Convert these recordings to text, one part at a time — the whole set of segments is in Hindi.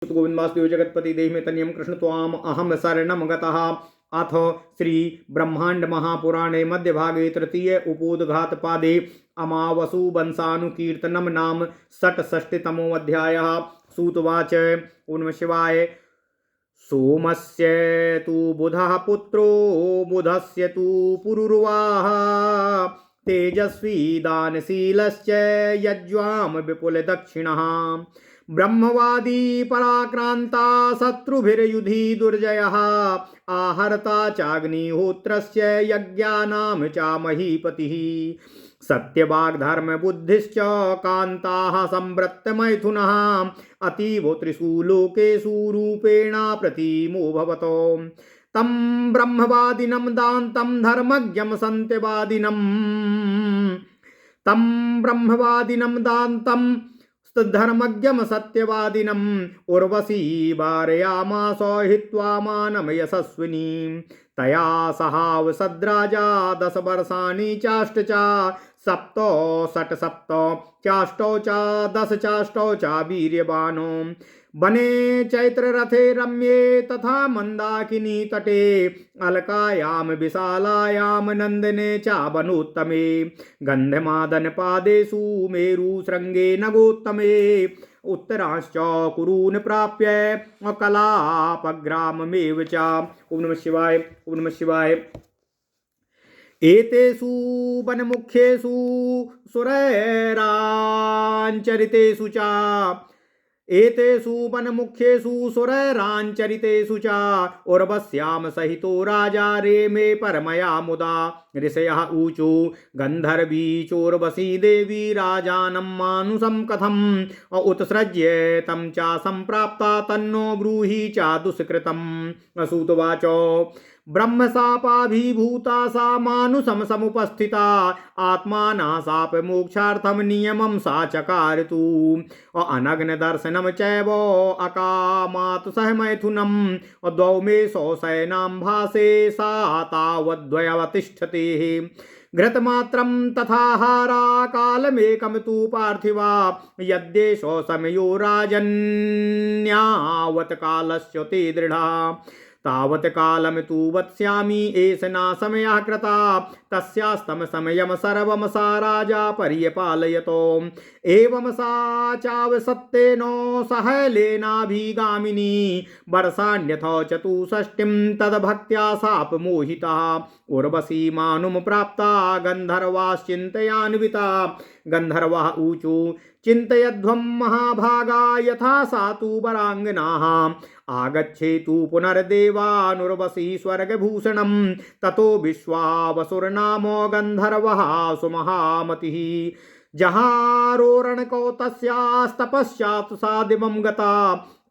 गोविंद वासुदेव जगतपति देहि में तनियम कृष्ण त्वाम अहम शरणम गतः। अथ श्री ब्रह्मांड महापुराणे मध्य भागे तृतीय उपोदघात पादे अमावसु वंशानुकीर्तनम नाम षट्षष्टितमो अध्यायः। सूतवाच ओम शिवाय। सोमस्य तु बुधः पुत्रो बुधस्य तु पुरुर्वाह तेजस्वी दानशीलश्च यज्वाम विपुल दक्षिणः ब्रह्मवादी पराक्रांता शत्रुभिर्युधि दुर्जयः आहर्ता चाग्निहोत्रस्य यज्ञानां च महीपतिः सत्यवाग्धर्म बुद्धिश्च कान्ताः संवृत्तमैथुनः अतीव त्रिषु लोकेषु रूपेण प्रतिमो भवतो तं ब्रह्मवादिनं दान्तं धर्मज्ञं सत्यवादिनं तं ब्रह्मवादिनं दान्तं धर्मज्ञम सत्यवादिनम उर्वशी वारयामास हित्वा मानम यशस्विनी तया सहाव सद्राजा 10 वर्षाणि चाष्ट चा सप्तो षट् सप्तो चाष्टौ चा 10 चाष्टौ चा वीर्यवानो वने चैत्ररथे रम्ये तथा मंदाकिनी तटे अलकायां विशालायां नंदने चा वनोत्तमे गंधमादन पादेषु मेरु श्रृंगे नगोत्तमे उत्तरांश्च कुरून् प्राप्य कलापग्राममेव च। ओम नमः शिवाय। ओम नमः शिवाय। एतेषु वनमुख्येषु सुरैराञ्चरितेषु च एतेषु वनमुख्येषु सुरैराञ्चरितेषु च उर्वश्यां सहितो राजा रेमे परमया मुदा ऋषयः ऊचु गन्धर्वी चोर्वशी देवी राजानं मानुषं कथम् उत्सृज्य तं च सम्प्राप्ता तन्नो ब्रूहि च दुष्कृतम्। सूतवाच ब्रह्मशापाभिभूता सा मानुषं समुपस्थिता आत्माना शाप मोक्षार्थं नियमं सा चकार तु अनग्न दर्शनं चैव अकामात् सह मैथुनं द्वौ मे सौशयनां भासे सा तावद्वयवतिष्ठते घृतमात्रं तथाहारा कालमेकं तु पार्थिवा यद्देशो समयो राजन्यावत् कालस्य ते दृढा तावत् कालं तु वत्स्यामि एष न समयः कृता तस्यास्तं समयं सर्वं सा राजा पर्यपालयतो एवं सा चावसत्तेन सहलेनाभिगामिनी वर्षाण्यथ चतुष्षष्टिं तद्भक्त्या सापमोहिता उर्वशी मानुं प्राप्ता गन्धर्वाश्चिन्तयान्विता गन्धर्वः ऊचु चिन्तयध्वं महाभागा यथा सा तु वराङ्गनाः आगच्छेतु पुनर्देवानुर्वशी स्वर्गभूषणं ततो विश्वावसुर्नामो गन्धर्वः सुमहामतिः जहारोरणको तस्यास्तपश्चात् सा दिवं गता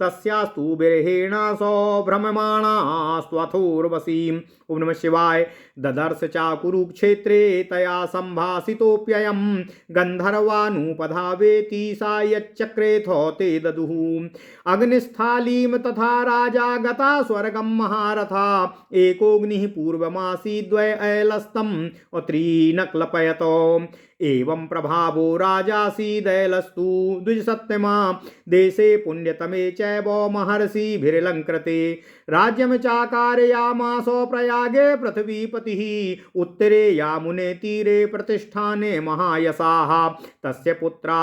तस्यास्तु बिरहेण सौभ्रममाणास्त्वथोर्वशीम्। ओम नमः शिवाय। ददर्श चा कुरुक्षेत्रे तया संभासितोऽप्ययं गन्धर्वानुपधावेति सा यच्चक्रेथ ते ददुः अग्निस्थालीं तथा राजा गता स्वर्गं महारथा एकोऽग्निः पूर्वमासीद्वय ऐलस्तं त्रीन् क्लपयतो एवं प्रभावो राजासीदैलस्तु द्विजसत्यमा देशे पुण्यतमे चैव महर्षिभिर्लङ्कृते राज्यं चाकारयामास प्रयागे पृथ्वीपतिः उत्तरे यामुने तीरे प्रतिष्ठाने महायशाः तस्य पुत्रा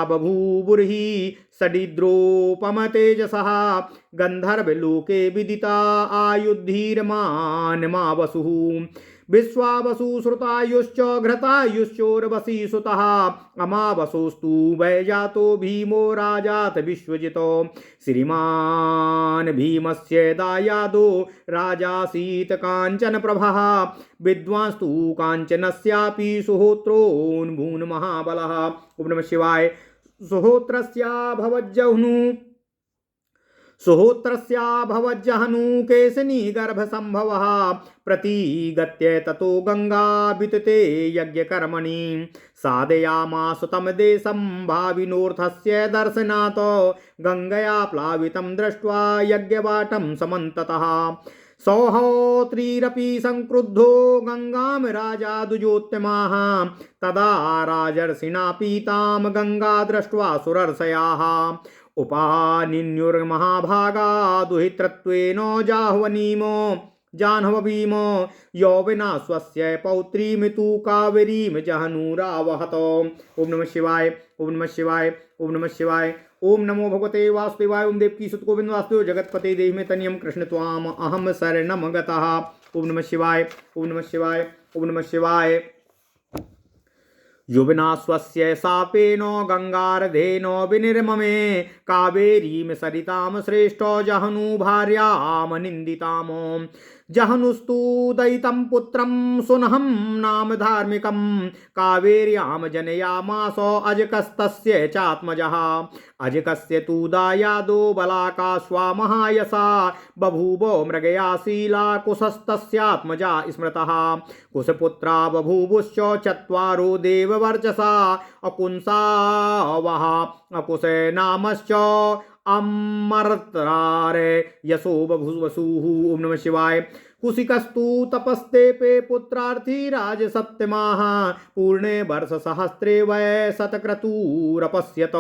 बभूवुर्हि षडिद्रोपमतेजसः गन्धर्वलोके विदिता आयुद्धीर्मानमावसुः विश्वावसु श्रुतायुश्च घृतायुश्चोर्वशी सुतः अमावसोस्तु वैजातो भीमो राजात विश्वजितो श्रीमान् भीमस्य दायादो राजासीत् काञ्चन प्रभः विद्वांस्तु काञ्चनस्यापि सुहोत्रोऽन्भून् महाबलः। ओम नमः शिवाय। सुहोत्रस्याभवज्जहनु केसनी गर्भसंभवः प्रतिगत्य ततो गंगा वितते यज्ञकर्मणि साधयामास तं देशं भाविनोऽर्थस्य दर्शनात् गंगया प्लावितं दृष्ट्वा यज्ञवाटं समन्ततः सौहोत्रीरपि संक्रुद्धो गंगाम राजा दुजोत्तमाः तदा राजर्षिणा पीताम गंगा दृष्ट्वा सुरर्षयाः उपानिन्युर्महाभागा दुहितृत्वेन जाह्वनीमो जाह्नवीमो यो विना स्वस्य पौत्रीं तु कावेरीं जहनूरावहत। ओम नमः शिवाय, ओम नमः शिवाय, ओम नमः शिवाय। ओम नमो भगवते वासुदेवाय। ओम देवकी सुत गोविंद वासुदेव जगतपते देहि में तनियम कृष्ण त्वाम अहम शरणम गतः। ओम नमः शिवाय, ओम नमः शिवाय, ओम नमः शिवाय। युवना स्वस्य शापेन गंगारधेनो विनिर्ममे कावेरीं सरितां श्रेष्ठो जहनु भार्याम निंदिताम। जहनुस्तु दयितं पुत्रं सुनहं नाम धार्मिकं कावेर्यां जनयामास अजकस्तस्य चात्मजः। अजकस्य तु दायादो बलाकाश्वा महायसा बभूवो मृगयाशीला कुशस्तस्यात्मजा स्मृतः। कुशपुत्रा बभूवुश्च चत्वारो देववर्चसा अकुंसावः अकुशे नामश्च अमर्त्रारे यशो बभूवसुः। ओम नमः शिवाय। कुशिकस्तु तपस्तेपे पुत्रार्थी राज सप्तमाः पूर्णे वर्ष सहस्रे वै शतक्रतुरपश्यत।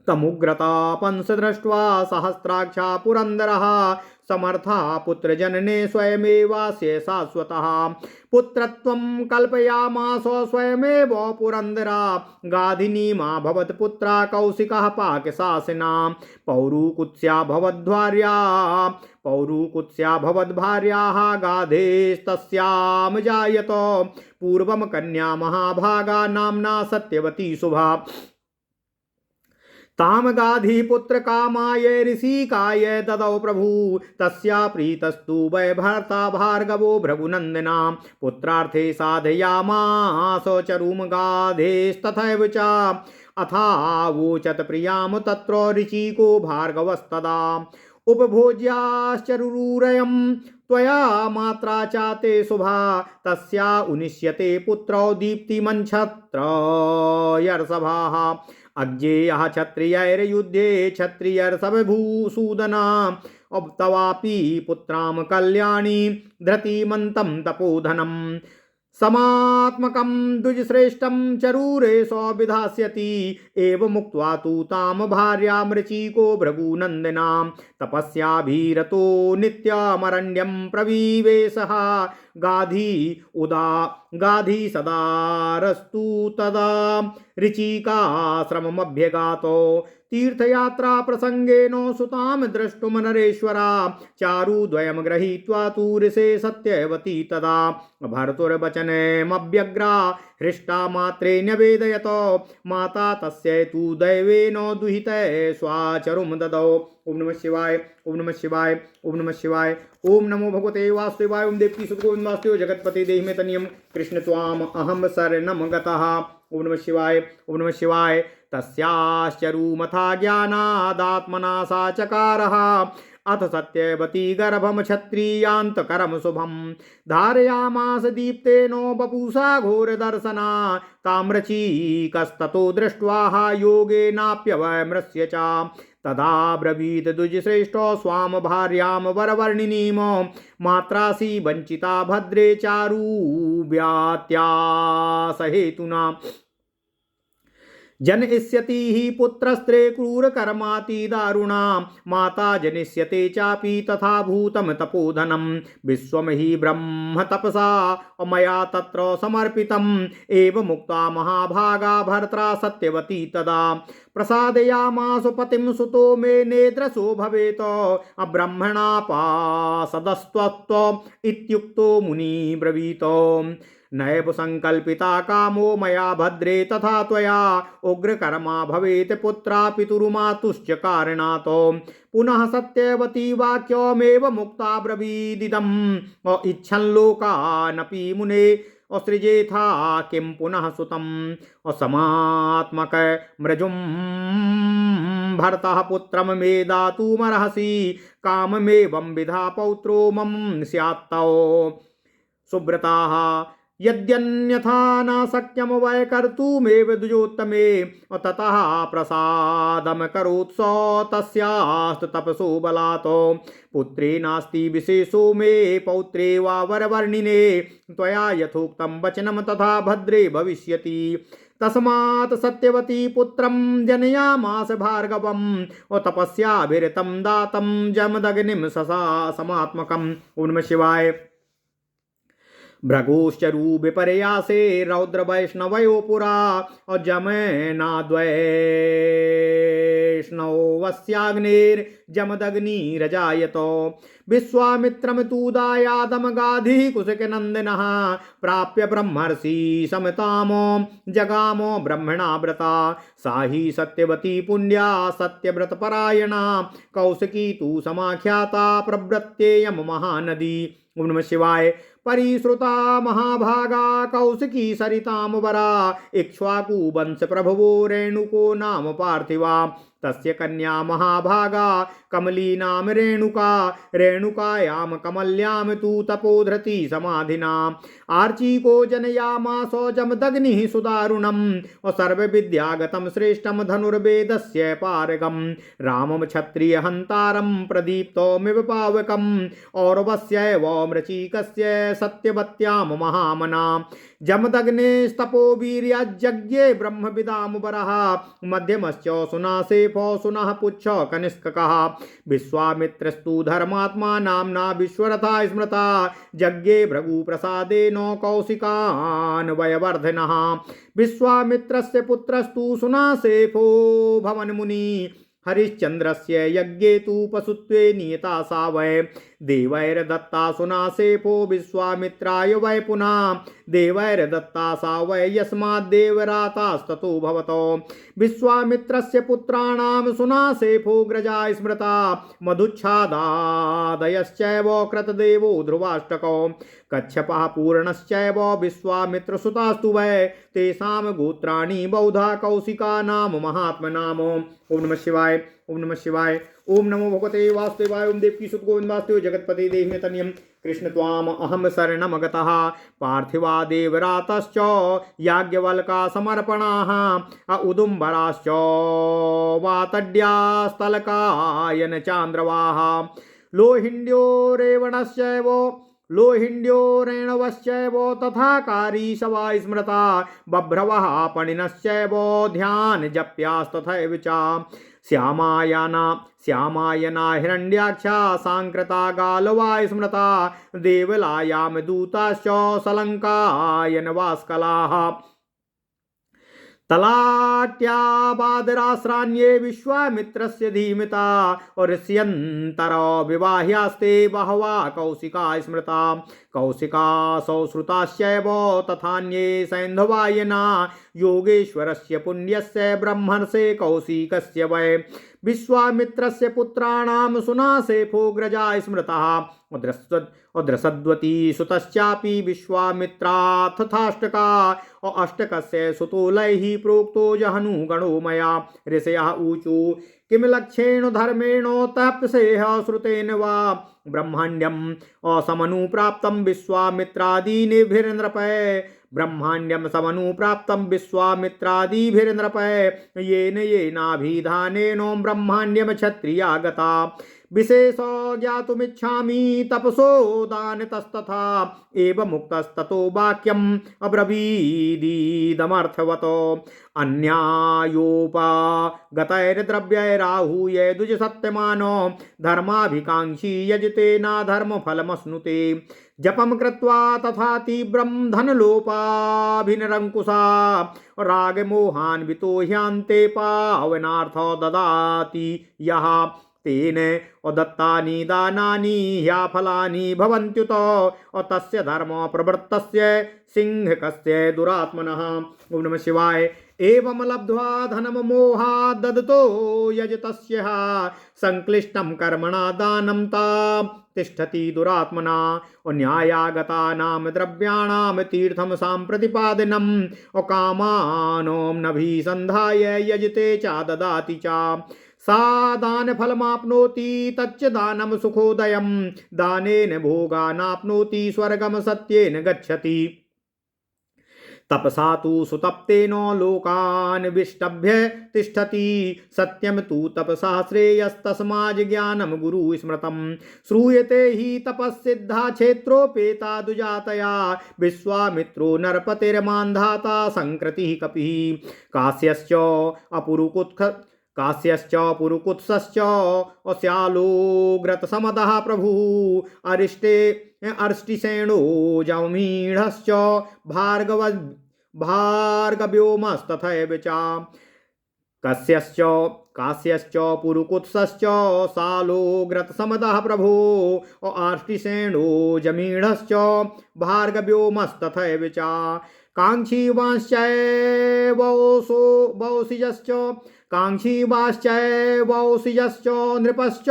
तमुग्रतापंस दृष्ट्वा सहस्राक्षा पुरंदरः समर्था पुत्रजनने स्वयमेवास्य शाश्वतः। पुत्रत्वं कल्पयामास स्वयमेव पुरंदरा गाधिनीमाभवत् पुत्रा कौशिकः पाकशासिना पौरुकुत्स्या भवद्भार्याः गाधेस्तस्यां जायत पूर्वं कन्या महाभागा नाम्ना सत्यवती शुभा। ताम गाधी पुत्र कामाय ऋषिकाय ददौ प्रभु तस्या प्रीतस्तु वै भर्ता भार्गवो भृगुनंदना। पुत्रार्थे साधयामास चरुम गाधेस्तथैव च अथावोचत प्रियाम तत्र ऋचिको भार्गवस्तदा। उपभोज्याश्चरुरयं त्वया मात्रा चाते शुभा तस्या उनिष्यते पुत्रौ दीप्तिमञ्छत्रयर्षभाः। अज्ञेयः क्षत्रियैर्युद्धे क्षत्रियर्षभूसूदना तवापि पुत्रां कल्याणी धृतिमन्तं तपोधनं। समात्मकं द्विजश्रेष्ठं चरूरे सौविधास्यति एवमुक्त्वा तु तां भार्यां ऋचिको भृगुनन्दनां। तपस्याभिरतो नित्यमरण्यं प्रविवेशः गाधी सदारस्तु तदा ऋचिकाश्रममभ्यगातो। तीर्थयात्रा प्रसंगेन सुतां द्रष्टुम नरेश्वरा चारुद्वयं गृहीत्वा तु ऋषे सत्यवती तदा। भर्तुर्वचनमव्यग्रा हृष्टा मात्रे न्यवेदयत माता तस्यै तु दैवेन दुहितै स्वाचरुं ददौ। ओम नमः शिवाय, ओम नमः शिवाय, ओम नमः शिवाय। ओम नमो भगवते वासुदेवाय। ओम देवकी सुत गोविंद वासुदेव जगतपते देहि में तनियम कृष्ण त्वाम अहम शरणम गतः। ओम नमः शिवाय, ओम नमः शिवाय। तस्याश्चरूमथा ज्ञानादात्मना सा चकारः अथ सत्यवती गर्भम क्षत्रियान्तकरम शुभम धारयामास दीप्तेनो बपूषा घोरदर्शना। ताम्रचीकस्ततो दृष्ट्वा योगेनाप्यवमृश्य च तदा ब्रवीत द्विजश्रेष्ठो स्वाम भार्यां वरवर्णिनीम मात्रासी वंचिता भद्रे चारुव्यात्यासहेतुना। जनयिष्यति हि पुत्रस्त्रे क्रूरकर्माति दारुणा माता जनिष्यते चापि तथा भूतं तपोधनं। विश्वं हि ब्रह्म तपसा मया तत्र समर्पितम् एवमुक्ता महाभागा भर्त्रा सत्यवती तदा। प्रसादयामास पतिं सुतो मे नेत्रसो भवेत् अब्रह्मणापासदस्त्वत्व इत्युक्तो मुनि ब्रवीत। नैव संकल्पिता कामो मया भद्रे तथा त्वया उग्रकर्मा भवेत् पुत्रा पितुर्मातुश्च कारणात्। पुनः सत्यवती वाक्यमेव मुक्ता ब्रवीदिदम् इच्छल्लोकानपि मुने असृजेथा किं पुनः सुतम्। असमात्मक मृजुं भर्तः पुत्रं मे दातुमर्हसि काममेवं विधा पौत्रो मम स्यात्तौ। सुव्रताः यद्यन्यथा न शक्यम वै कर्तुमेव द्विजोत्तमे ततः प्रसादम करोत्सो तस्यास्तु तपसो बलात् पुत्रे नास्ति विशेषो मे पौत्रे वा वरवर्णिने त्वया यथोक्तं वचनं तथा भद्रे भविष्यति तस्मात् सत्यवती पुत्रं जनयामास भार्गवम् तपस्याभिरतं दातं जमदग्निं समात्मकम्। ओम नमः शिवाय। भृगुश्चरु विपर्यासे रौद्र वैष्णवयो पुरा और जमैनाद्वैष्णवस्याग्निर्जमदग्निरजायतो विश्वामित्रं तु दायादम गाधि कुशकनंदनः प्राप्य ब्रह्मर्षि समतामो जगामो ब्रह्मणा व्रता सा ही सत्यवती पुण्या सत्यव्रतपरायणा कौशिकी तु समाख्याता प्रवृत्तेयम महानदी। ओम नमः शिवाय। परिश्रुता महाभागा कौशिकी सरितांबरा इक्ष्वाकु वंश प्रभवो रेणुको नाम पार्थिवा तस्य कन्या महाभागा कमली नाम रेणुका रेणुकायाम कमल्याम तु तपोधृति समाधिना आर्चीको जनयामासो जमदग्निः सुदारुणम् और सर्वविद्यागतं श्रेष्ठं धनुर्वेदस्य पारगम् रामं क्षत्रियहन्तारं प्रदीप्तोमिव पावकम् औरवस्यैव मृचीकस्य सत्यवत्यां महामना जमदग्नेस्तपो वीर्यज्ञे ब्रह्मविदामुबरः मध्यमश्च सुनासेफो सुनः पुच्छ कनिष्ककः विश्वामित्रस्तु धर्मात्मा नाम्ना विश्वरथा स्मृता यज्ञे भृगुप्रसादेनो कौशिकान्वयवर्धिनः विश्वामित्रस्य पुत्रस्तु सुनासेफो भवन्मुनि हरिश्चंद्रस्य यज्ञे तु पशुत्वे नियता सा वै देवैर्दत्ता सुनासेफो विश्वामित्राय वै पुनः देवैर्दत्ता सा वै यस्माद्देवरातास्ततो भवतो विश्वामित्रस्य पुत्राणां सुनासेफो ग्रजा स्मृता मधुच्छादादयश्चैव कृतदेवो ध्रुवाष्टको कच्छपः पूर्णश्चैव विश्वामित्रसुतास्तु वै तेषां गोत्राणि बहुधा कौशिका नाम महात्मनाम। ओम नमः शिवाय। ओम नमः शिवाय। ओम नमो भगवते वासुदेवाय। ओम देवकी सुत गोविंद वासुदेव जगत्पते देहि तन्यम कृष्ण त्वाम अहम शरणम गतः पार्थिवा देवरातश्च याज्ञवल्का समर्पणाः उदुम्बराश्च वातड्यास्तलकायन चान्द्रवाः लोहिण्यो रेवणश्चैव लोहिण्यो रेणवश्चैव तथा कारीशवा स्मृता बभ्रवः पणिनश्चैव ध्यानजप्यास्तथैव च श्यामायना हिरण्याक्षा सांकृता गालवा स्मृता देवलायां दूताश्च सलङ्कायन वास्कलाः तलाट्याबादराश्रान्ये विश्वामित्रस्य धीमिता और ऋष्यन्तरो विवाह्यास्ते बहवा कौशिका स्मृता कौशिकासौ श्रुताश्चैव तथान्ये सैन्धवायना योगेश्वरस्य पुण्यस्य ब्रह्मर्षे कौशिकस्य वै विश्वामित्रस्य पुत्राणां सुनासेफो ग्रजा स्मृतः उद्रसद्वती सुतश्चापि विश्वामित्राथथाष्टका अष्टकस्य सुतोलैः प्रोक्तो जहनु गणो मया ऋषयः ऊचु किम लक्ष्येण धर्मेण तपसेह श्रुतेन वा ब्रह्माण्यम असमनुप्राप्तं विश्वामित्रादीनिभिर्नृपै ब्रह्माण्यम समनुप्राप्तं विश्वामित्रादिभिर्नृपै येन येनाभिधानेन ब्रह्माण्यम क्षत्रिया गता विशेषो ज्ञातुमिच्छामि तपसो दानतस्तथा एव मुक्तस्ततो वाक्यम् अब्रवीदीदमर्थवतो अन्यायोपागतैर्द्रव्यैराहूय द्विजसत्यमानो धर्माभिकाङ्क्षी यजते नाधर्मफलमश्नुते जपम कृत्वा तथा तीव्रं धनलोपाभिनरङ्कुशा रागमोहान्वितो ह्यान्ते पावनार्थो ददाति यः तेन दत्तानि दानानि ह्याफलानि भवन्त्युत तस्य धर्म प्रवृत्तस्य सिंहकस्य दुरात्मनः। ओम नमः शिवाय। एवं लब्ध्वा धनम मोहात् ददतो यजतस्य संक्लिष्टं कर्मणा दानं ता तिष्ठति दुरात्मना न्यायागतानां द्रव्याणां तीर्थं साम्प्रतिपादनम् कामानों नभिसन्धाय यजते च ददाति च सा दानफलमाप्नोति तच्च दानं सुखोदयं दानेन भोगानाप्नोति स्वर्गं सत्येन गच्छति। तपसा तु सुतप्तेन लोकान् विष्टभ्य तिष्ठति सत्यम तु तपसा श्रेयस्तस्माज् ज्ञानम गुरु स्मृतम् श्रूयते हि तपस्सिद्धा क्षेत्रोपेता दुजातया विश्वामित्रो नरपतिर्मान्धाता संकृतिः कपिः कास्यश्च पुरुकुत्सश्च अस्यालोग्रतसमदः प्रभुः अर्ष्टिसेनो जमीढश्च भार्गव्योमस्तथैव च कास्यश्च पुरुकुत्सश्च सालोग्रतसमदः प्रभो आर्ष्टिसेनो जमीढश्च भार्गव्योमस्तथैव च काङ्क्षीवाश्चैवौसिजश्च नृपश्च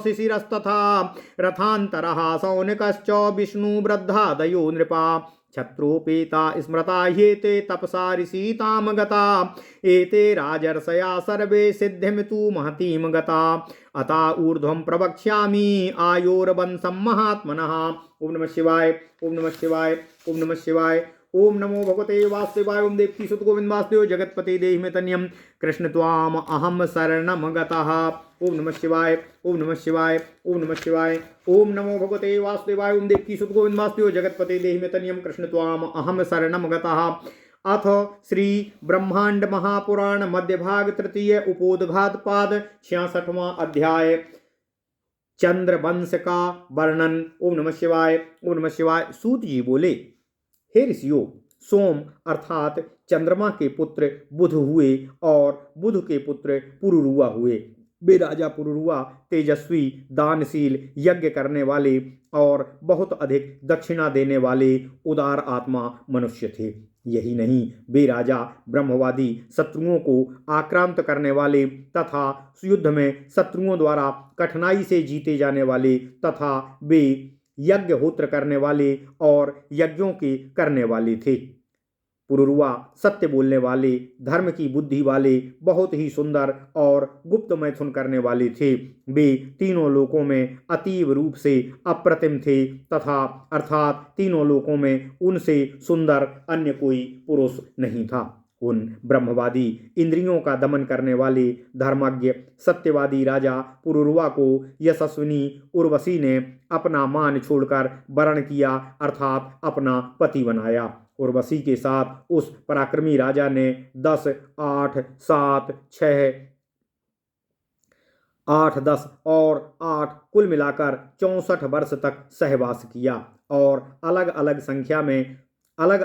शिशिरस्तथा रथान्तरः सौनिकश्च विष्णुवृद्धादयो नृपा क्षत्रोपेता स्मृता ह्येते तपसा ऋषीताम गता एते राजर्षया सर्वे सिद्धिमितु महतीम गता अता ऊर्ध्वं प्रवक्ष्यामि आयोर्वंशं महात्मनः। ओम नमः शिवाय, ओम नमः शिवाय, ओम नमः शिवाय। ओम नमो भगवते वासुदेवाय। ओम देवकी सुत गोविंद वासुदेव जगतपते देहि मे तन्यम कृष्ण त्वाम अहम शरणम गतः। ओम नमः शिवाय, ओम नमः शिवाय, ओम नमः शिवाय। ओम नमो भगवते वासुदेवाय। ओम देवकी सुत गोविंद वासुदेव जगतपते देहि मे तन्यम कृष्ण त्वाम अहम शरणम गतः। अथ श्री ब्रह्मांड महापुराण मध्य भाग तृतीय उपोदघात पाद 66वां अध्याय चंद्र वंश का वर्णन। ओम नमः शिवाय, ओम नमः शिवाय। सूत जी बोले, हे ऋषियों, सोम अर्थात चंद्रमा के पुत्र बुध हुए और बुध के पुत्र पुरुरुआ हुए। वे राजा पुरुरुआ तेजस्वी, दानशील, यज्ञ करने वाले और बहुत अधिक दक्षिणा देने वाले उदार आत्मा मनुष्य थे। यही नहीं, वे राजा ब्रह्मवादी, शत्रुओं को आक्रांत करने वाले तथा युद्ध में शत्रुओं द्वारा कठिनाई से जीते जाने वाले तथा वे यज्ञ होत्र करने वाले और यज्ञों के करने वाले थे। पुरुरुआ सत्य बोलने वाले, धर्म की बुद्धि वाले, बहुत ही सुंदर और गुप्त मैथुन करने वाले थे। वे तीनों लोकों में अतीव रूप से अप्रतिम थे तथा अर्थात तीनों लोकों में उनसे सुंदर अन्य कोई पुरुष नहीं था। उन ब्रह्मवादी, इंद्रियों का दमन करने वाले, धर्मज्ञ, सत्यवादी राजा पुरुरुआ को यशस्विनी उर्वशी ने अपना मान छोड़कर वरण किया अर्थात अपना पति बनाया। उर्वशी के साथ उस पराक्रमी राजा ने 10, 8, 7, 6, 8, 10 और 8 कुल मिलाकर 64 वर्ष तक सहवास किया। और अलग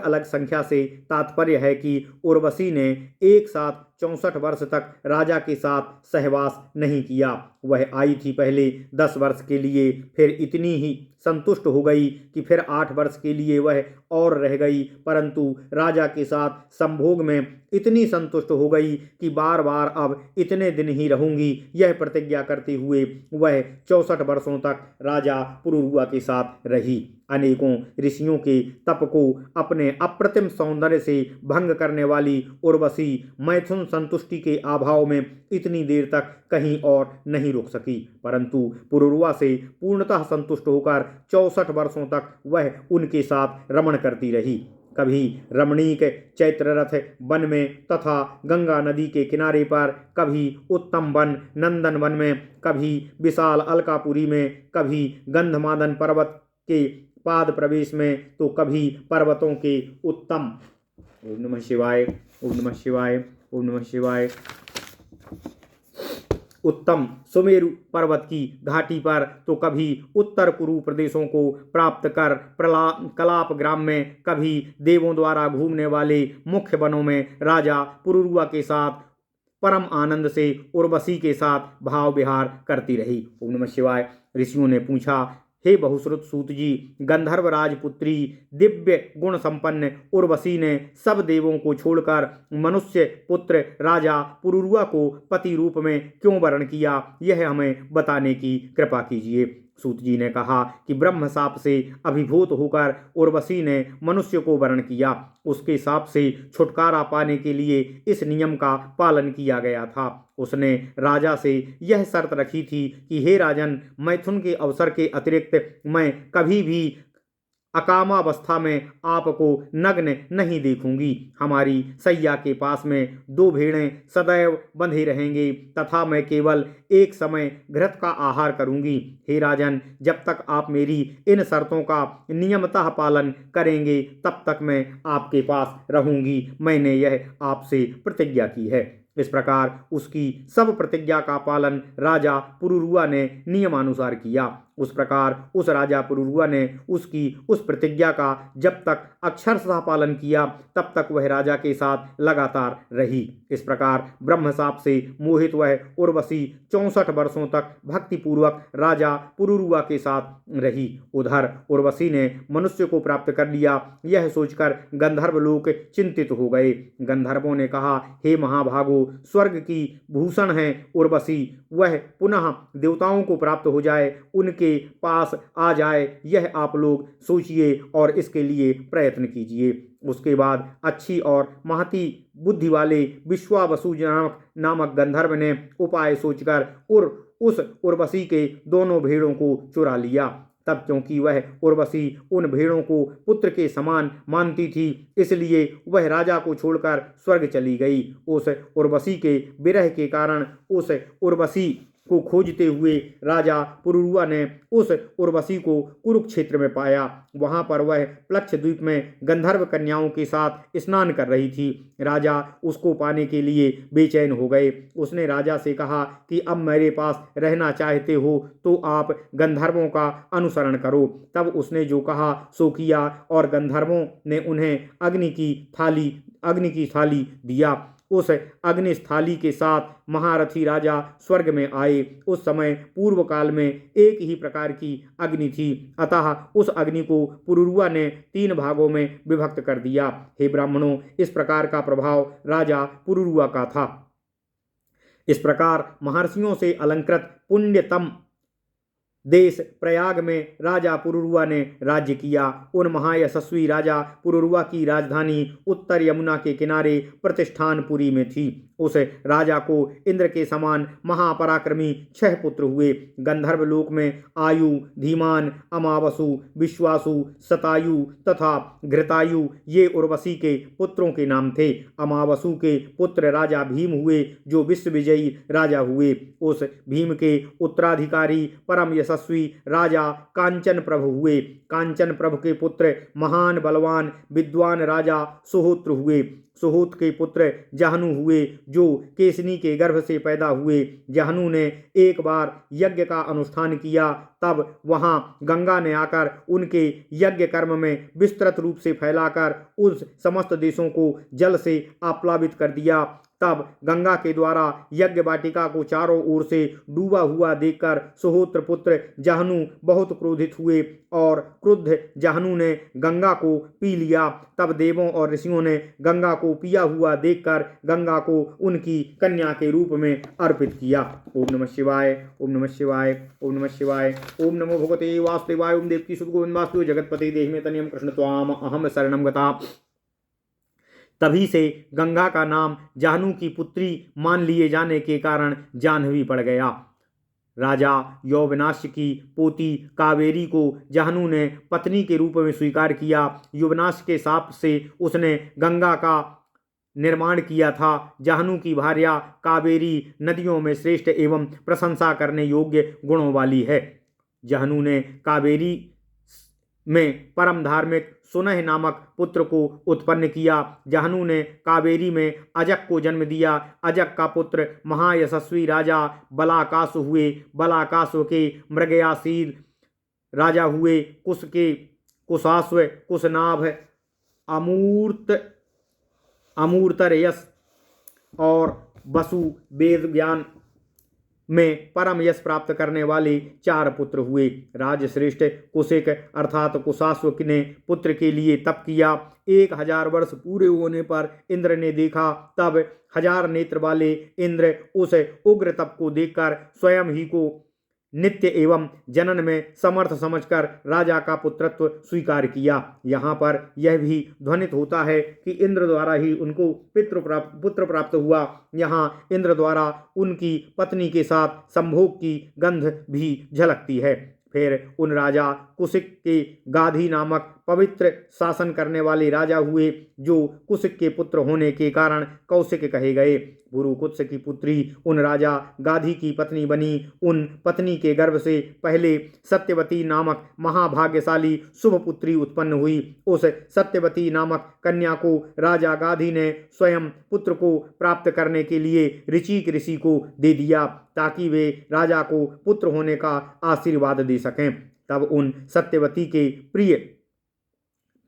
अलग संख्या से तात्पर्य है कि उर्वशी ने एक साथ 64 वर्ष तक राजा के साथ सहवास नहीं किया। वह आई थी पहले 10 वर्ष के लिए, फिर इतनी ही संतुष्ट हो गई कि फिर 8 वर्ष के लिए वह और रह गई, परंतु राजा के साथ संभोग में इतनी संतुष्ट हो गई कि बार बार अब इतने दिन ही रहूंगी, यह प्रतिज्ञा करते हुए वह 64 वर्षों तक राजा पुरुरुआ के साथ रही। अनेकों ऋषियों के तप को अपने अप्रतिम सौंदर्य से भंग करने वाली उर्वशी मैथुन संतुष्टि के अभाव में इतनी देर तक कहीं और नहीं रुक सकी, परंतु पुरुरुआ से पूर्णतः संतुष्ट होकर 64 वर्षों तक वह उनके साथ रमण करती रही। कभी रमणीक चैत्ररथ वन में तथा गंगा नदी के किनारे पर, कभी उत्तम वन नंदन वन में, कभी विशाल अलकापुरी में, कभी गंधमादन पर्वत के पाद प्रवेश में, तो कभी पर्वतों के उत्तम ओम नमः शिवाय, ओम नमः शिवाय, ओम नमः शिवाय उत्तम सुमेरु पर्वत की घाटी पर, तो कभी उत्तर कुरु प्रदेशों को प्राप्त कर कलाप ग्राम में, कभी देवों द्वारा घूमने वाले मुख्य वनों में राजा पुरुरुआ के साथ परम आनंद से उर्वशी के साथ भाव विहार करती रही। ओम नमः शिवाय। ऋषियों ने पूछा, हे बहुश्रुत सूत जी, गंधर्व राजपुत्री दिव्य गुण संपन्न उर्वशी ने सब देवों को छोड़कर मनुष्य पुत्र राजा पुरुरुआ को पति रूप में क्यों वरण किया, यह हमें बताने की कृपा कीजिए। सूत जी ने कहा कि ब्रह्म शाप से अभिभूत होकर उर्वशी ने मनुष्य को वरण किया। उसके शाप से छुटकारा पाने के लिए इस नियम का पालन किया गया था। उसने राजा से यह शर्त रखी थी कि हे राजन, मैथुन के अवसर के अतिरिक्त मैं कभी भी अकामावस्था में आपको नग्न नहीं देखूंगी। हमारी सैया के पास में 2 भेड़ें सदैव बंधे रहेंगे तथा मैं केवल एक समय घृत का आहार करूंगी। हे राजन, जब तक आप मेरी इन शर्तों का नियमतः पालन करेंगे तब तक मैं आपके पास रहूंगी। मैंने यह आपसे प्रतिज्ञा की है। इस प्रकार उसकी सब प्रतिज्ञा का पालन राजा पुरुरुआ ने नियमानुसार किया। उस प्रकार उस राजा पुरुरुआ ने उसकी उस प्रतिज्ञा का जब तक अक्षरशः पालन किया तब तक वह राजा के साथ लगातार रही। इस प्रकार ब्रह्मशाप से मोहित वह उर्वशी 64 वर्षों तक भक्तिपूर्वक राजा पुरुरुआ के साथ रही। उधर उर्वशी ने मनुष्य को प्राप्त कर लिया, यह सोचकर गंधर्व लोग चिंतित हो गए। गंधर्वों ने कहा, हे महाभागो, स्वर्ग की भूषण है उर्वशी, वह पुनः देवताओं को प्राप्त हो जाए, उनके पास आ जाए, यह आप लोग सोचिए और इसके लिए प्रयत्न कीजिए। उसके बाद अच्छी और महती बुद्धि वाले विश्वावसु नामक गंधर्व ने उपाय सोचकर उस उर्वशी के दोनों भेड़ों को चुरा लिया। तब क्योंकि वह उर्वशी उन भेड़ों को पुत्र के समान मानती थी, इसलिए वह राजा को छोड़कर स्वर्ग चली गई। उस उर्वशी के विरह के कारण उस उर्वशी को खोजते हुए राजा पुरुरुआ ने उस उर्वशी को कुरुक्षेत्र में पाया। वहां पर वह प्लक्ष द्वीप में गंधर्व कन्याओं के साथ स्नान कर रही थी। राजा उसको पाने के लिए बेचैन हो गए। उसने राजा से कहा कि अब मेरे पास रहना चाहते हो तो आप गंधर्वों का अनुसरण करो। तब उसने जो कहा सो किया और गंधर्वों ने उन्हें अग्नि की थाली दिया। उस अग्निस्थाली के साथ महारथी राजा स्वर्ग में आए। उस समय पूर्व काल में एक ही प्रकार की अग्नि थी, अतः उस अग्नि को पुरुरुआ ने 3 भागों में विभक्त कर दिया। हे ब्राह्मणों, इस प्रकार का प्रभाव राजा पुरुरुआ का था। इस प्रकार महर्षियों से अलंकृत पुण्यतम देश प्रयाग में राजा पुरुरुआ ने राज्य किया। उन महायशस्वी राजा पुरुरुआ की राजधानी उत्तर यमुना के किनारे प्रतिष्ठानपुरी में थी। उस राजा को इंद्र के समान महापराक्रमी 6 पुत्र हुए। गंधर्व लोक में आयु, धीमान, अमावसु, विश्वासु, शतायु तथा घृतायु ये उर्वशी के पुत्रों के नाम थे। अमावसु के पुत्र राजा भीम हुए जो विश्व विजयी राजा हुए। उस भीम के उत्तराधिकारी परम यशस्वी राजा कांचन प्रभु हुए। कांचन प्रभु के पुत्र महान बलवान विद्वान राजा सुहोत्र हुए। सुहोत के पुत्र जहनु हुए जो केसनी के गर्भ से पैदा हुए। जहनु ने एक बार यज्ञ का अनुष्ठान किया, तब वहां गंगा ने आकर उनके यज्ञ कर्म में विस्तृत रूप से फैलाकर उस समस्त देशों को जल से आप्लावित कर दिया। तब गंगा के द्वारा यज्ञ वाटिका को चारों ओर से डूबा हुआ देखकर सुहोत्र पुत्र जहनु बहुत क्रोधित हुए और क्रुद्ध जहनु ने गंगा को पी लिया। तब देवों और ऋषियों ने गंगा को पिया हुआ देखकर गंगा को उनकी कन्या के रूप में अर्पित किया। ओम नमः शिवाय, ओम नमः शिवाय, ओम नमः शिवाय, ओम नमो भगवते वासुदेवाय, ओम देवकी सुत गोविंदवास्तु जगतपति देहि में तनियम कृष्ण त्वाम अहम शरणम गता। तभी से गंगा का नाम जाह्नू की पुत्री मान लिए जाने के कारण जाह्नवी पड़ गया। राजा यौवनाश की पोती कावेरी को जाह्नू ने पत्नी के रूप में स्वीकार किया। यौवनाश के शाप से उसने गंगा का निर्माण किया था। जाह्नू की भार्या कावेरी नदियों में श्रेष्ठ एवं प्रशंसा करने योग्य गुणों वाली है। जाह्नू ने कावेरी में परम धार्मिक सुनह नामक पुत्र को उत्पन्न किया। जाह्नू ने कावेरी में अजक को जन्म दिया। अजक का पुत्र महायशस्वी राजा बलाकासु हुए। बलाकासु के मृगयासीन राजा हुए। कुश के कुशाश्व, कुशनाभ, अमूर्तरयस और वसु वेद ज्ञान में परम यश प्राप्त करने वाले 4 पुत्र हुए। राजश्रेष्ठ कुशिक अर्थात कुशाश्व ने पुत्र के लिए तप किया। 1000 वर्ष पूरे होने पर इंद्र ने देखा। तब 1000 नेत्र वाले इंद्र उस उग्र तप को देखकर स्वयं ही को नित्य एवं जनन में समर्थ समझकर राजा का पुत्रत्व स्वीकार किया। यहाँ पर यह भी ध्वनित होता है कि इंद्र द्वारा ही उनको पुत्र प्राप्त हुआ। यहाँ इंद्र द्वारा उनकी पत्नी के साथ संभोग की गंध भी झलकती है। फिर उन राजा कुशिक के गाधी नामक पवित्र शासन करने वाले राजा हुए, जो कुशिक के पुत्र होने के कारण कौशिक कहे गए। पुरुकुत्स की पुत्री उन राजा गाधी की पत्नी बनी। उन पत्नी के गर्भ से पहले सत्यवती नामक महाभाग्यशाली शुभ पुत्री उत्पन्न हुई। उस सत्यवती नामक कन्या को राजा गाधी ने स्वयं पुत्र को प्राप्त करने के लिए ऋचिक ऋषि को दे दिया, ताकि वे राजा को पुत्र होने का आशीर्वाद दे सकें। तब उन सत्यवती के प्रिय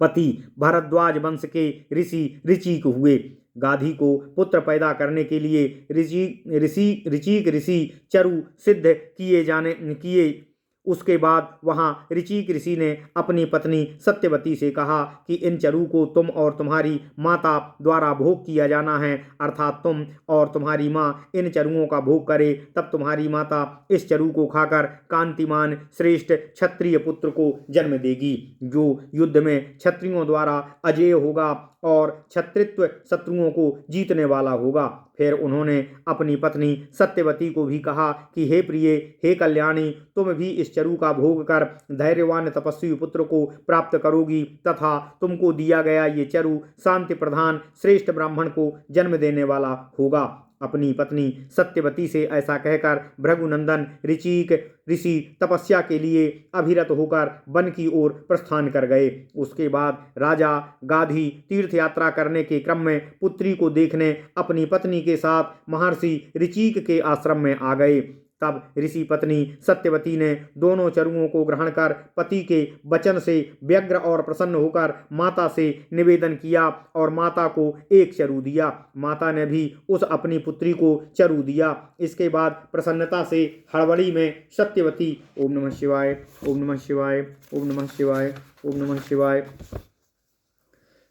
पति भरद्वाज वंश के ऋषि ऋचिक हुए। गाधी को पुत्र पैदा करने के लिए ऋचिक ऋषि चरु सिद्ध किए। उसके बाद वहां ऋचिक ऋषि ने अपनी पत्नी सत्यवती से कहा कि इन चरु को तुम और तुम्हारी माता द्वारा भोग किया जाना है, अर्थात तुम और तुम्हारी माँ इन चरुओं का भोग करे, तब तुम्हारी माता इस चरु को खाकर कांतिमान श्रेष्ठ क्षत्रिय पुत्र को जन्म देगी, जो युद्ध में क्षत्रियों द्वारा अजेय होगा और क्षत्रित्व शत्रुओं को जीतने वाला होगा। फिर उन्होंने अपनी पत्नी सत्यवती को भी कहा कि हे प्रिय, हे कल्याणी, तुम भी इस चरु का भोग कर धैर्यवान तपस्वी पुत्र को प्राप्त करोगी, तथा तुमको दिया गया ये चरु शांति प्रधान श्रेष्ठ ब्राह्मण को जन्म देने वाला होगा। अपनी पत्नी सत्यवती से ऐसा कहकर भृगुनंदन ऋचिक ऋषि तपस्या के लिए अभिरत होकर वन की ओर प्रस्थान कर गए। उसके बाद राजा गाधी तीर्थ यात्रा करने के क्रम में पुत्री को देखने अपनी पत्नी के साथ महर्षि ऋचिक के आश्रम में आ गए। तब ऋषि पत्नी सत्यवती ने दोनों चरुओं को ग्रहण कर पति के वचन से व्यग्र और प्रसन्न होकर माता से निवेदन किया और माता को एक चरु दिया। माता ने भी उस अपनी पुत्री को चरु दिया। इसके बाद प्रसन्नता से हड़बड़ी में सत्यवती ओम नमः शिवाय, ओम नमः शिवाय, ओम नमः शिवाय, ओम नमः शिवाय,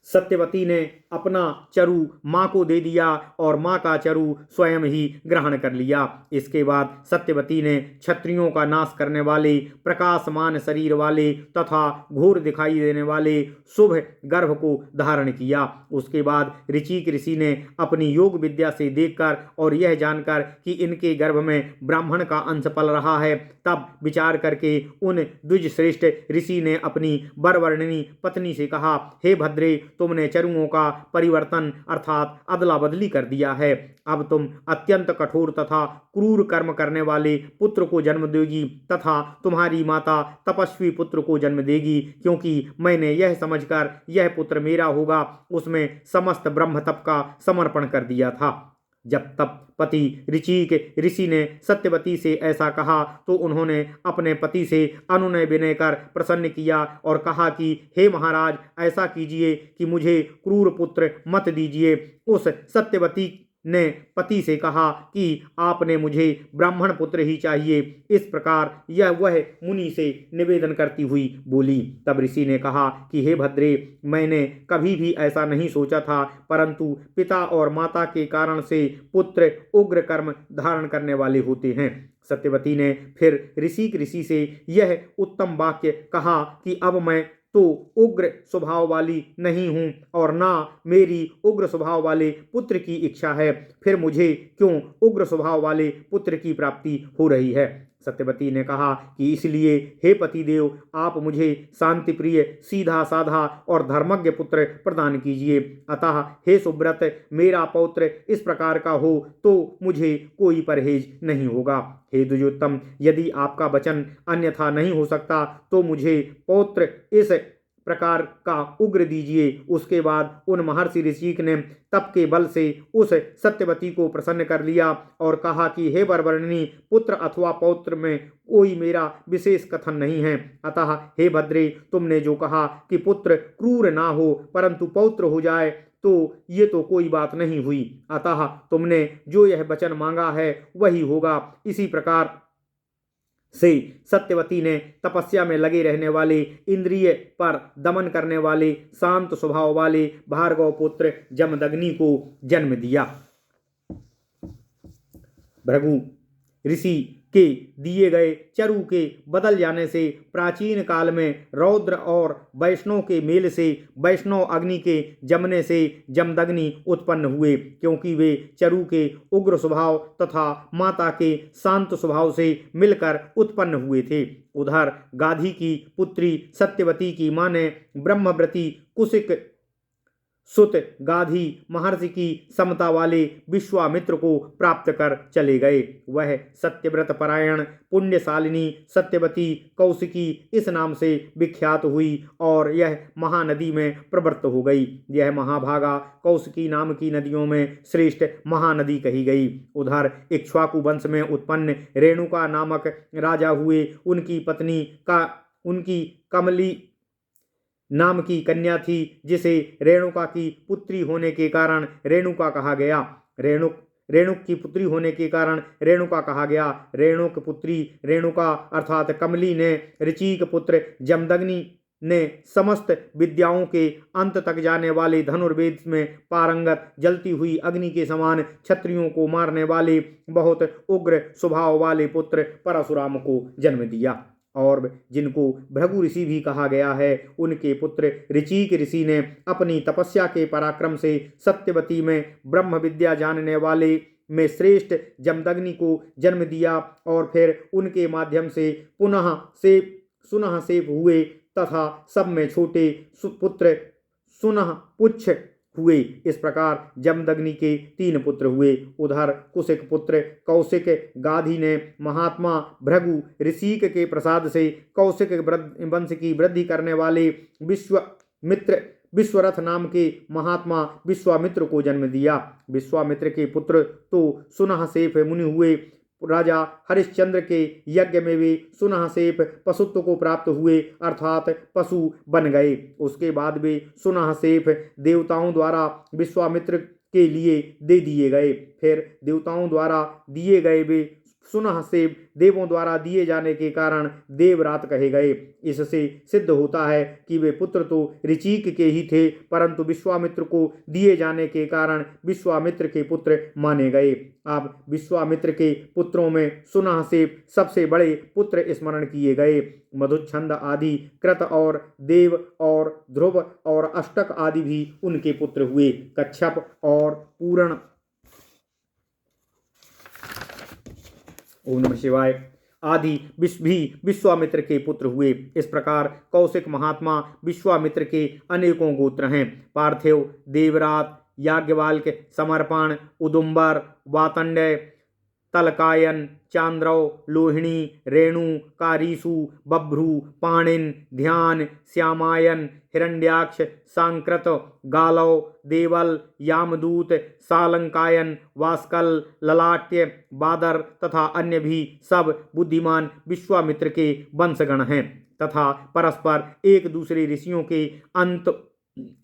सत्यवती ने अपना चरु माँ को दे दिया और माँ का चरु स्वयं ही ग्रहण कर लिया। इसके बाद सत्यवती ने क्षत्रियों का नाश करने वाले प्रकाशमान शरीर वाले तथा घोर दिखाई देने वाले शुभ गर्भ को धारण किया। उसके बाद ऋचिक ऋषि ने अपनी योग विद्या से देखकर और यह जानकर कि इनके गर्भ में ब्राह्मण का अंश पल रहा है, तब विचार करके उन द्विज श्रेष्ठ ऋषि ने अपनी बरवर्णिनी पत्नी से कहा, हे भद्रे, तुमने चरुओं का परिवर्तन अर्थात अदला बदली कर दिया है। अब तुम अत्यंत कठोर तथा क्रूर कर्म करने वाले पुत्र को जन्म देगी तथा तुम्हारी माता तपस्वी पुत्र को जन्म देगी, क्योंकि मैंने यह समझकर यह पुत्र मेरा होगा उसमें समस्त ब्रह्म तप का समर्पण कर दिया था। जब तब पति ऋचिक ऋषि ने सत्यवती से ऐसा कहा तो उन्होंने अपने पति से अनुनय विनय कर प्रसन्न किया और कहा कि हे महाराज, ऐसा कीजिए कि मुझे क्रूर पुत्र मत दीजिए। उस सत्यवती ने पति से कहा कि आपने मुझे ब्राह्मण पुत्र ही चाहिए। इस प्रकार यह वह मुनि से निवेदन करती हुई बोली। तब ऋषि ने कहा कि हे भद्रे, मैंने कभी भी ऐसा नहीं सोचा था, परंतु पिता और माता के कारण से पुत्र उग्र कर्म धारण करने वाले होते हैं। सत्यवती ने फिर ऋषि से यह उत्तम वाक्य कहा कि अब मैं तो उग्र स्वभाव वाली नहीं हूँ और ना मेरी उग्र स्वभाव वाले पुत्र की इच्छा है, फिर मुझे क्यों उग्र स्वभाव वाले पुत्र की प्राप्ति हो रही है। सत्यवती ने कहा कि इसलिए हे पतिदेव, आप मुझे शांति प्रिय सीधा साधा और धर्मज्ञ पुत्र प्रदान कीजिए। अतः हे सुब्रत, मेरा पौत्र इस प्रकार का हो तो मुझे कोई परहेज नहीं होगा। हे द्विजोत्तम, यदि आपका वचन अन्यथा नहीं हो सकता तो मुझे पौत्र इस प्रकार का उग्र दीजिए। उसके बाद उन महर्षि ऋषिक ने तप के बल से उस सत्यवती को प्रसन्न कर लिया और कहा कि हे बरवर्णिनी, पुत्र अथवा पौत्र में कोई मेरा विशेष कथन नहीं है। अतः हे भद्रे, तुमने जो कहा कि पुत्र क्रूर ना हो परंतु पौत्र हो जाए, तो ये तो कोई बात नहीं हुई। अतः तुमने जो यह वचन मांगा है वही होगा। इसी प्रकार से सत्यवती ने तपस्या में लगे रहने वाले, इंद्रिय पर दमन करने वाले, शांत स्वभाव वाले भार्गव पुत्र जमदग्नि को जन्म दिया। भृगु ऋषि के दिए गए चरु के बदल जाने से, प्राचीन काल में रौद्र और वैष्णव के मेल से, वैष्णव अग्नि के जमने से जमदग्नि उत्पन्न हुए, क्योंकि वे चरु के उग्र स्वभाव तथा माता के शांत स्वभाव से मिलकर उत्पन्न हुए थे। उधर गाधी की पुत्री सत्यवती की मां ने ब्रह्मव्रती कुशिक सुत गाधी महर्षि की समता वाले विश्वामित्र को प्राप्त कर चले गए। वह सत्यव्रत परायण पुण्यशालिनी सत्यवती कौशिकी इस नाम से विख्यात हुई और यह महानदी में प्रवृत्त हो गई। यह महाभागा कौशिकी नाम की नदियों में श्रेष्ठ महानदी कही गई। उधर इक्ष्वाकु वंश में उत्पन्न रेणुका नामक राजा हुए। उनकी कमली नाम की कन्या थी, जिसे रेणुका की पुत्री होने के कारण रेणुका कहा गया। रेणुक की पुत्री होने के कारण रेणुका कहा गया। रेणुक पुत्री रेणुका अर्थात कमली ने ऋचिक पुत्र जमदग्नि ने समस्त विद्याओं के अंत तक जाने वाले धनुर्वेद में पारंगत जलती हुई अग्नि के समान क्षत्रियों को मारने वाले बहुत उग्र स्वभाव वाले पुत्र परशुराम को जन्म दिया। और जिनको भृगु ऋषि भी कहा गया है, उनके पुत्र ऋचिक ऋषि ने अपनी तपस्या के पराक्रम से सत्यवती में ब्रह्म विद्या जानने वाले में श्रेष्ठ जमदग्नि को जन्म दिया और फिर उनके माध्यम से सुनह सेप हुए तथा सब में छोटे पुत्र सुनह पुच्छ हुए। इस प्रकार जमदग्नि के 3 पुत्र हुए। उधर कुशिक पुत्र कौशिक गाधी ने महात्मा भृगु ऋषिक के प्रसाद से कौशिक वंश की वृद्धि करने वाले विश्वरथ नाम के महात्मा विश्वामित्र को जन्म दिया। विश्वामित्र के पुत्र तो सुनहसेप मुनि हुए। राजा हरिश्चंद्र के यज्ञ में वे सुनहसेप पशुत्व को प्राप्त हुए, अर्थात पशु बन गए। उसके बाद वे सुनहसेप देवताओं द्वारा विश्वामित्र के लिए दे दिए गए। फिर देवताओं द्वारा दिए गए वे सुनहसेप देवों द्वारा दिए जाने के कारण देवरात कहे गए। इससे सिद्ध होता है कि वे पुत्र तो ऋचिक के ही थे, परंतु विश्वामित्र को दिए जाने के कारण विश्वामित्र के पुत्र माने गए। अब विश्वामित्र के पुत्रों में सुनहसेप सबसे बड़े पुत्र स्मरण किए गए। मधुच्छंद आदि कृत और देव और ध्रुव और अष्टक आदि भी उनके पुत्र हुए। कच्छप और पूर्ण ओम नमः शिवाय आदि भी विश्वामित्र के पुत्र हुए। इस प्रकार कौशिक महात्मा विश्वामित्र के अनेकों गोत्र हैं। पार्थिव, देवरात, याज्ञवल्क्य, समर्पण, उदुम्बर, वातंडय, तलकायन, चांद्रव, लोहिणी, रेणु, कारीसु, बभ्रू, पाणिन, ध्यान, श्यामायन, हिरण्याक्ष, सांकृत, गालव, देवल, यामदूत, सालंकायन, वास्कल, ललाट्य, बादर तथा अन्य भी सब बुद्धिमान विश्वामित्र के वंशगण हैं तथा परस्पर एक दूसरे ऋषियों के अंत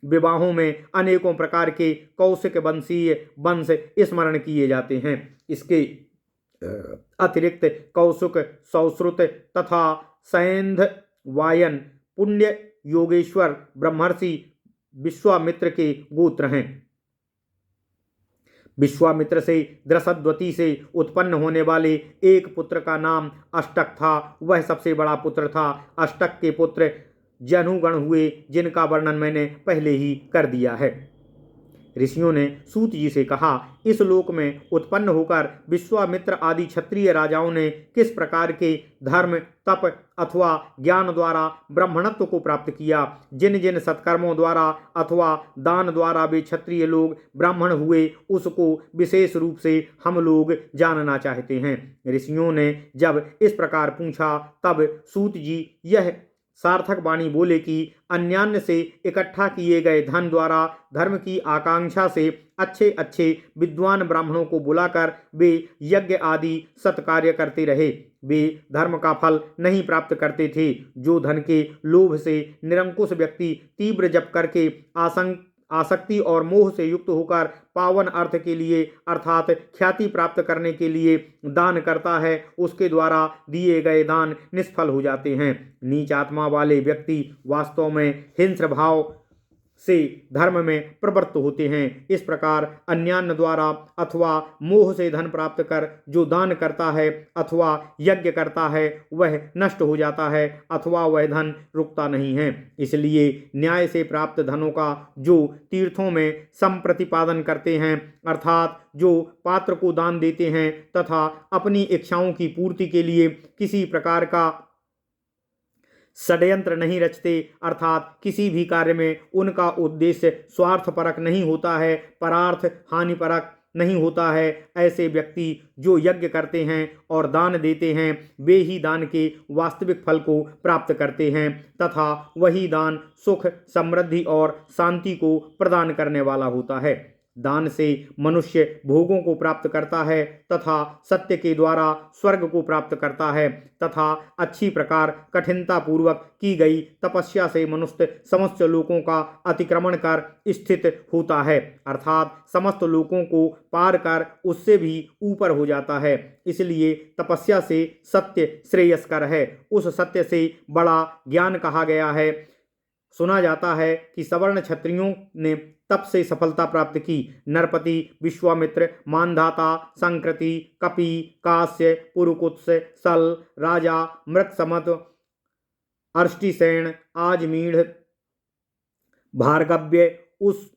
विवाहों में अनेकों प्रकार के कौशिक वंशीय वंश स्मरण किए जाते हैं। इसके अतिरिक्त कौशिक, सौश्रुत तथा सैंध, वायन, पुण्य, योगेश्वर ब्रह्मर्षि विश्वामित्र के गोत्र हैं। विश्वामित्र से द्रसद्वती से उत्पन्न होने वाले एक पुत्र का नाम अष्टक था। वह सबसे बड़ा पुत्र था। अष्टक के पुत्र जनुगण हुए, जिनका वर्णन मैंने पहले ही कर दिया है। ऋषियों ने सूत जी से कहा, इस लोक में उत्पन्न होकर विश्वामित्र आदि क्षत्रिय राजाओं ने किस प्रकार के धर्म, तप अथवा ज्ञान द्वारा ब्राह्मणत्व को प्राप्त किया। जिन जिन सत्कर्मों द्वारा अथवा दान द्वारा वे क्षत्रिय लोग ब्राह्मण हुए, उसको विशेष रूप से हम लोग जानना चाहते हैं। ऋषियों ने जब इस प्रकार पूछा, तब सूत जी यह सार्थक वाणी बोले कि अन्यान्य से इकट्ठा किए गए धन द्वारा धर्म की आकांक्षा से अच्छे अच्छे विद्वान ब्राह्मणों को बुलाकर वे यज्ञ आदि सत्कार्य करते रहे। वे धर्म का फल नहीं प्राप्त करते थे। जो धन के लोभ से निरंकुश व्यक्ति तीव्र जप करके आसक्ति और मोह से युक्त होकर पावन अर्थ के लिए अर्थात ख्याति प्राप्त करने के लिए दान करता है, उसके द्वारा दिए गए दान निष्फल हो जाते हैं। नीच आत्मा वाले व्यक्ति वास्तव में हिंस्र भाव से धर्म में प्रवृत्त होते हैं। इस प्रकार अन्यान्य द्वारा अथवा मोह से धन प्राप्त कर जो दान करता है अथवा यज्ञ करता है वह नष्ट हो जाता है अथवा वह धन रुकता नहीं है। इसलिए न्याय से प्राप्त धनों का जो तीर्थों में संप्रतिपादन करते हैं अर्थात जो पात्र को दान देते हैं तथा अपनी इच्छाओं की पूर्ति के लिए किसी प्रकार का षड्यंत्र नहीं रचते अर्थात किसी भी कार्य में उनका उद्देश्य स्वार्थपरक नहीं होता है, परार्थ हानिपरक नहीं होता है, ऐसे व्यक्ति जो यज्ञ करते हैं और दान देते हैं वे ही दान के वास्तविक फल को प्राप्त करते हैं तथा वही दान सुख समृद्धि और शांति को प्रदान करने वाला होता है। दान से मनुष्य भोगों को प्राप्त करता है तथा सत्य के द्वारा स्वर्ग को प्राप्त करता है तथा अच्छी प्रकार कठिनता पूर्वक की गई तपस्या से मनुष्य समस्त लोकों का अतिक्रमण कर स्थित होता है अर्थात समस्त लोकों को पार कर उससे भी ऊपर हो जाता है। इसलिए तपस्या से सत्य श्रेयस्कर है। उस सत्य से बड़ा ज्ञान कहा गया है। सुना जाता है कि सवर्ण क्षत्रियों ने तप से सफलता प्राप्त की। नरपति, विश्वामित्र, मानधाता, संकृति, कपि, कास्य, पुरुकुत्स, सल, राजा, मृत्समत, अर्ष्टिसेन, आजमीढ़, भार्गव्य, उस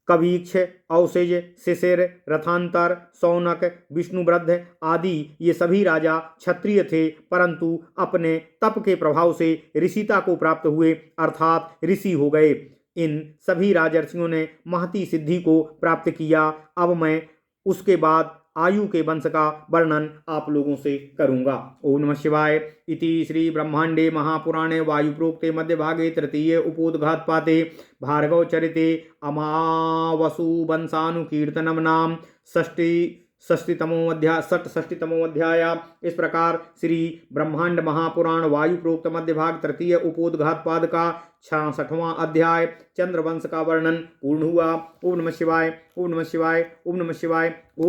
कवीक्ष, औसेज, शिशिर, रथांतर, सौनक, विष्णुवृद्ध आदि ये सभी राजा क्षत्रिय थे परंतु अपने तप के प्रभाव से ऋषिता को प्राप्त हुए अर्थात ऋषि हो गए। इन सभी राजर्षियों ने महती सिद्धि को प्राप्त किया। अब मैं उसके बाद आयु के वंश का वर्णन आप लोगों से करूंगा। ओम नमः शिवाय। इति श्री ब्रह्मांडे महापुराणे वायुप्रोक्ते मध्यभागे तृतीय उपोद्घातपाते भार्गव चरिते अमावसु वंशानुकीर्तनम नाम षष्टितमो अध्याय। इस प्रकार श्री ब्रह्मांड महापुराण वायु प्रोक्त मध्य भाग तृतीय उपोद्घातपाद का 66वां अध्याय चंद्रवंश का वर्णन पूर्ण हुआ। ओम नमः शिवाय। ओम नमः शिवाय। ओम नमः शिवाय। ओम